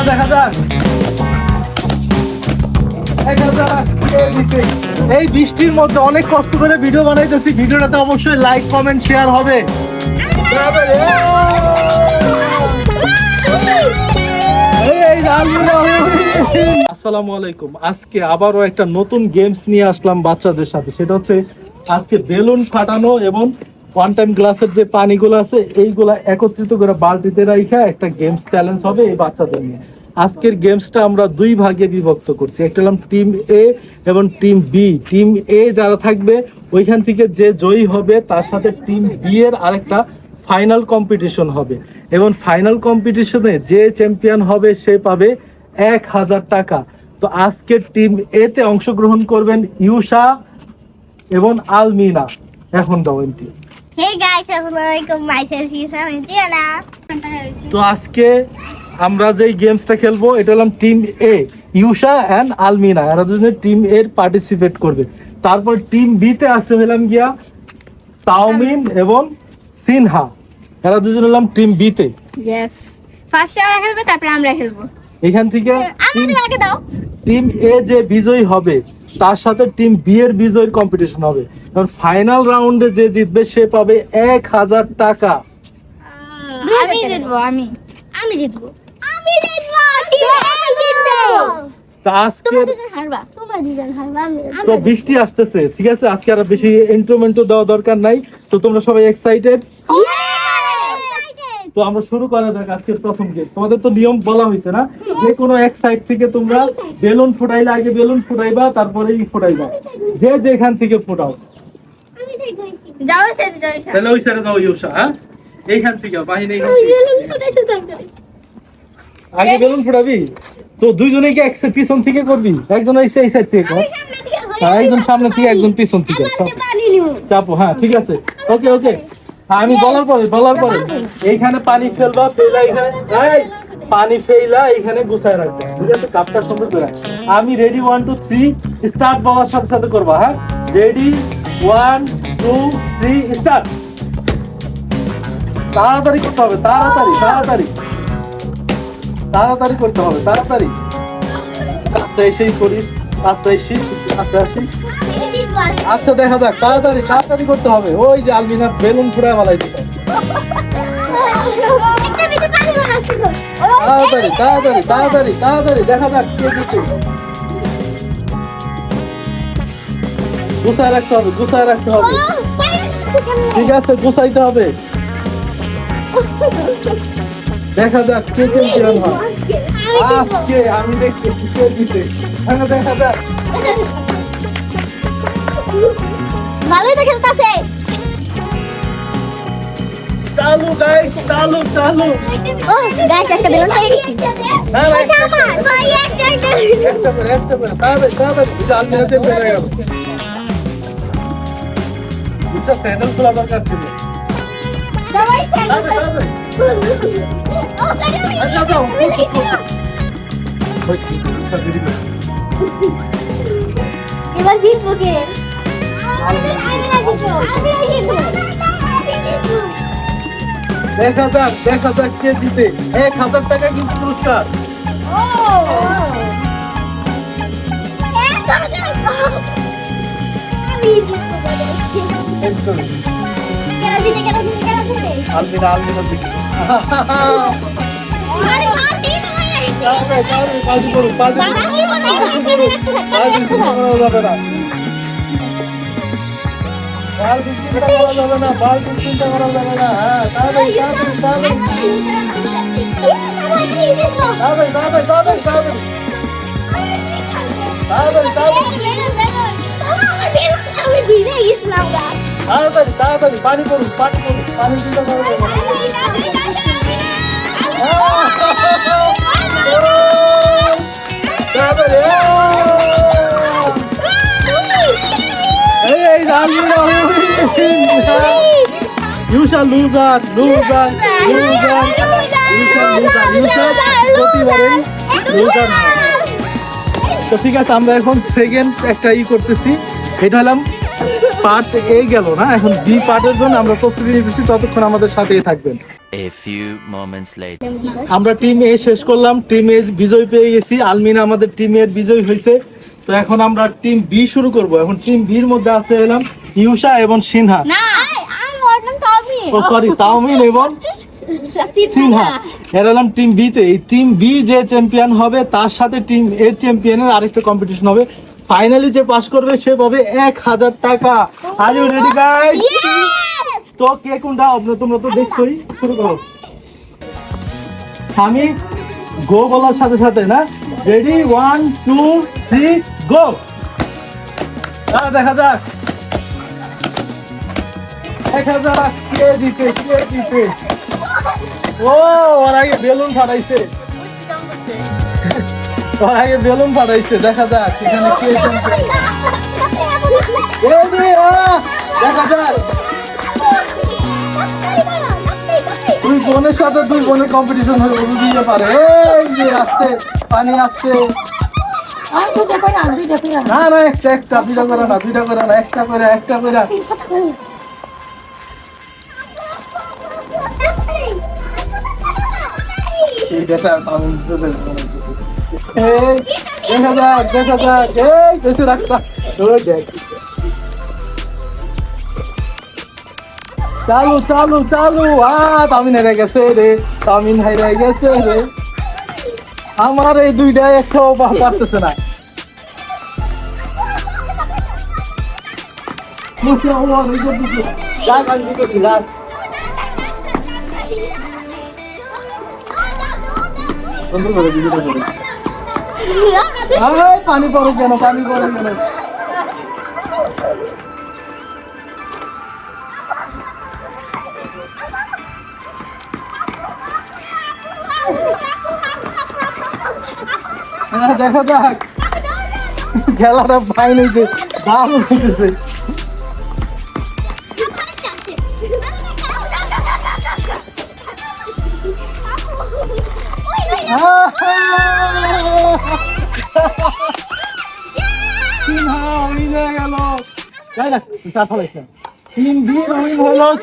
দেখা যাক। এই বৃষ্টির মধ্যে অনেক কষ্ট করে ভিডিও বানাইতেছি, ভিডিওটাতে অবশ্যই লাইক কমেন্ট শেয়ার হবে। আসসালামু আলাইকুম। আজকে আবারও একটা নতুন গেমস নিয়ে আসলাম বাচ্চাদের সাথে। সেটা হচ্ছে আজকে বেলুন ফাটানো এবং ওয়ান টাইম গ্লাসের যে পানিগুলো আছে এইগুলা একত্রিত করে বালতিতে রাখা একটা গেমস চ্যালেঞ্জ হবে এই বাচ্চাদের নিয়ে। আজকের গেমসটা আমরা দুই ভাগে বিভক্ত করছি, একটা হলাম টিম এ এবং টিম বি। টিম এ যারা থাকবে ওইখান থেকে যে জয়ী হবে তার সাথে টিম বি এর আরেকটা ফাইনাল কম্পিটিশন হবে এবং ফাইনাল কম্পিটিশনে যে চ্যাম্পিয়ন হবে সে পাবে 1000 টাকা। তো আজকের টিম এ তে অংশগ্রহণ করবেন ইউসা এবং আলমিনা। এখন দাও entry. Hey guys, assalamualaikum. Myself Yusa Mentiana. তো আজকে আমরা যেই গেমসটা খেলবো এটা হলাম টিম এ, ইউসা অ্যান্ড আলমিনা, এরা দুজনে টিম এর পার্টিসিপেট করবে। তারপর টিম বি তে আসতে হলাম গিয়া তাওমিন এবং সিনহা, এরা দুজন হলাম টিম বি তে। Yes. First ওরা খেলবে তারপর আমরা খেলবো। এখান থেকে আমাদের আগে দাও। টিম এ যে বিজয়ী হবে তার সাথে টিম বি এর বিজয়ীর কম্পিটিশন হবে এবং ফাইনাল রাউন্ডে যে জিতবে সে পাবে 1000 টাকা। আমি জিতবো। আমি জিতবো। টিম এ জিতবে। তো আজকে তোমরা দুজন হারবা। তো বৃষ্টি আসতেছে, ঠিক আছে, আজকে আর বেশি ইন্ট্রোমেন্টও দেওয়া দরকার নাই। তো তোমরা সবাই এক্সাইটেড? তো আমরা শুরু করা যাক আজকের প্রথম গেম। তোমাদের তো নিয়ম বলা হয়েছে না, যে কোনো এক সাইড থেকে তোমরা বেলুন ফুটাইলে আগে বেলুন ফুটাইবা, তারপরেই ফুটাইবা, যে যেখান থেকে ফুটাও। যাও সেটা জয়সা। তাহলে ওই সাইডে যাও ইউসা। হ্যাঁ, এইখান থেকে বাহিনী আগে বেলুন ফুটাবি। তো দুইজনে কি এক পিছন থেকে করবি? একজন এই সাইড থেকে কর, একজন সামনে থেকে একজন পিছন থেকে চাপো। হ্যাঁ ঠিক আছে, ওকে ওকে। আমি বলার পরে এইখানে পানি ফেলবা, ফেলা এখানে পানি ফেলা এখানে গুছায় রাখবে, ঠিক আছে, কাপটা সুন্দর করে। আমি রেডি 1 2 3 স্টার্ট বলার সাথে সাথে করবা। হ্যাঁ, রেডি 1 2 3 স্টার্ট। তাড়াতাড়ি করতে হবে, তাড়াতাড়ি করতে হবে, তাড়াতাড়ি। কাছে এসেই করিস, কাছে এসিস, কাছে আসিস। আচ্ছা দেখা যাক, তাড়াতাড়ি করতে হবে। ওই যে আলমিনা বেলুন ফুটায় ফেলাই দিল। তাড়াতাড়ি দেখা যাক কে জিতে। গুছায় রাখতে হবে। ঠিক আছে, গুছাইতে হবে। দেখা যাক কে চ্যাম্পিয়ন হয় আজকে। আমি দেখতেছি কে জিতে। হ্যাঁ দেখা যাক। ভালোই তো খেলতেছে। চালু গাইস, চালু। ও গাইস, একটা বেলুন হয়ে গেছে। একটা করে তাড়াতাড়ি আলমিনা চ্যাম্পিয়ন হয়ে গেল। দুটো স্যান্ডেল খোলা দরকার ছিল। এবার জিতবো কে? দেখা যাক কে জিতে। 1000 টাকা কিন্তু পুরস্কার। আলমিনা দিকে পাল্টি করুন। হ্যাঁ তাড়াতাড়ি পানি করুন। পানি দিতে পারবে না। ইউসা লুজার। তো ঠিক আছে, আমরা এখন সেকেন্ড একটা করতেছি। এটা হলাম পার্ট এ গেল না, এখন বি পার্টের জন্য আমরা প্রস্তুতি নিতেছি। ততক্ষণ আমাদের সাথেই থাকবেন। A few moments later. আমরা টিম এ শেষ করলাম, টিম এ বিজয় পেয়ে গেছি, আলমিনা আমাদের টিমের বিজয় হয়েছে। তো এখন আমরা টিম বি শুরু করব। এখন টিম বির মধ্যে আছে এলাম ইউসা এবং সিনহা, না আমি বললাম তাওমি ও সরি তাওমিন এবং সিনহা। এলাম টিম বি তে। এই টিম বি যে চ্যাম্পিয়ন হবে তার সাথে টিম এর চ্যাম্পিয়নের আরেকটা কম্পিটিশন হবে। ফাইনালি যে পাস করবে সে পাবে 1000 টাকা। Are you ready guys? তো কে কোনটা হবে তোমরা তো দেখছোই, শুরু করো। আমি গো বলার সাথে সাথে না, রেডি 1 2 3 গো। দেখা যাক কে জিতে কে জিতে। ও ওর আগে বেলুন ফাটাইছে, ওর আগে বেলুন ফাটাইছে। দেখা যাক এখানে কে জিতবে। রেডি দেখা যাক। দুই বোনের সাথে দুই বোনের কম্পিটিশন হয়ে দিতে পারে। এই যে আসতে পানি আসছে। না না একটা একটা দুইটা করে না, দুইটা করে না, একটা করে একটা করে। এই দেখা যাক দেখা যাক। এই কিছু রাখতা দেখ। চালু চালু চালু। তামিন হেরে গেছে রে, তামিন হেরে গেছে রে। আমার এই দুইটা একটাও পারতেছে না। পানি পড়ে কেন, পানি পড়ে কেন? দেখা যাক খেলাটা ফাইন হয়েছে, দারুণ হয়েছে।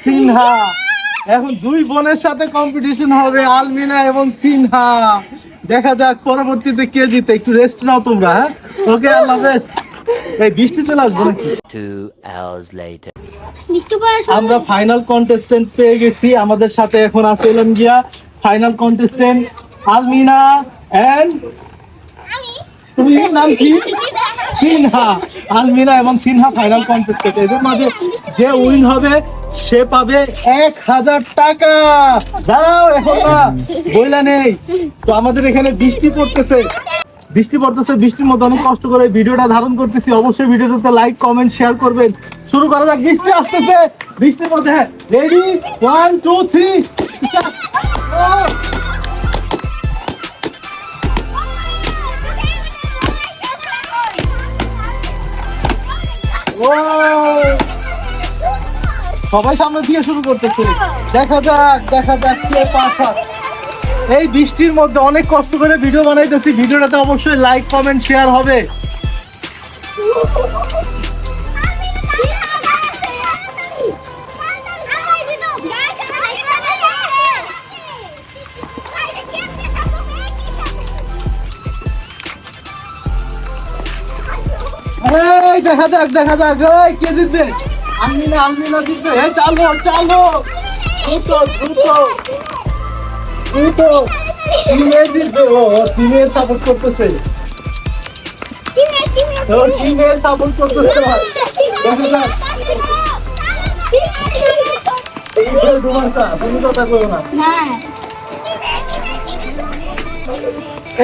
সিনহা। এখন দুই বোনের সাথে কম্পিটিশন হবে, আলমিনা এবং সিনহা। দেখা যাক পরবর্তীতে কে জিতে। একটু রেস্ট নাও তোমরা। হ্যাঁ ওকে, আল্লাহ হাফেজ। এই বৃষ্টি চলে আসবে নাকি? 2 hours later. আমরা ফাইনাল কন্টেস্টেন্ট পেয়ে গেছি। আমাদের সাথে এখন আছে এলাম গিয়া ফাইনাল কন্টেস্টেন্ট আলমিনা এন্ড তুমি নাম কি? সিনহা। আলমিনা এবং সিনহা ফাইনাল কন্টেস্টেন্ট। এদের মাঝে যে উইন হবে সে পাবে 1000 টাকা। দাঁড়াও এখন না বইলা নেই তো, আমাদের এখানে বৃষ্টি পড়তেছে, বৃষ্টির মধ্যে অনেক কষ্ট করে ভিডিওটা ধারণ করতেছি। অবশ্যই ভিডিওটাতে লাইক কমেন্ট শেয়ার করবেন। শুরু করা যাক। বৃষ্টি আসতেছে, বৃষ্টির মধ্যে রেডি 1 2 3। সবাই সামনে দিয়ে শুরু করতেছে। দেখা যাক কে পাস হয়। এই বৃষ্টির মধ্যে অনেক কষ্ট করে ভিডিও বানাইতেছি। ভিডিওটাতে অবশ্যই লাইক কমেন্ট শেয়ার হবে। এই দেখা যাক এই কে জিতবে। আলমিনা জিতবে। এই চালো দ্রুত টিমে জিতবে। ও টিমের সাপোর্ট করতেছে, টিমের সাপোর্ট করতেছে। দেখা যাক তুমি কথা করো না।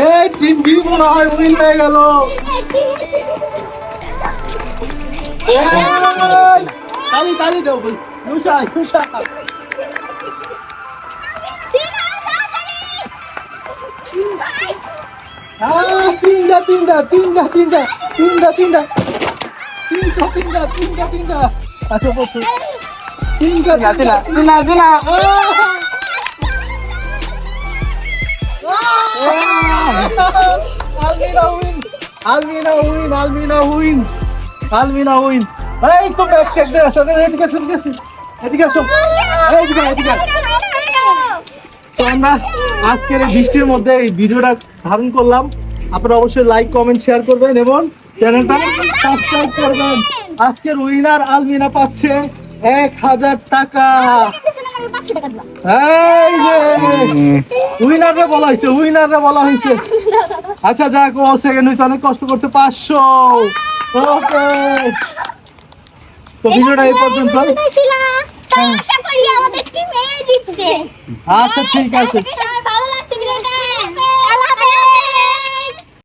এই টিম বি মনে হয় উইন হয়ে গেল। তালি দাও ভাই। খুশা তিনটা। আচ্ছা বলছো তিনটা। আলমিনা উইন। এই তো ব্যাক চেক দে আসলে। এদিকে আসো। তো আমরা আজকের এই বৃষ্টির মধ্যে এই ভিডিওটা ধারণ করলাম। আপনারা অবশ্যই লাইক কমেন্ট শেয়ার করবেন এবং চ্যানেলটা সাবস্ক্রাইব করবেন। আজকের উইনার আলমিনা পাচ্ছে 1000 টাকা। এই যে উইনাররে বলা হয়েছে। আচ্ছা যাক, ও সেকেন্ড হয়েছে, অনেক কষ্ট করছে। 500। ওকে, তো ভিডিওটা এই পর্যন্ত। আশা করি আমাদের টিম জিতছে। আচ্ছা ঠিক আছে। সবাই ভালো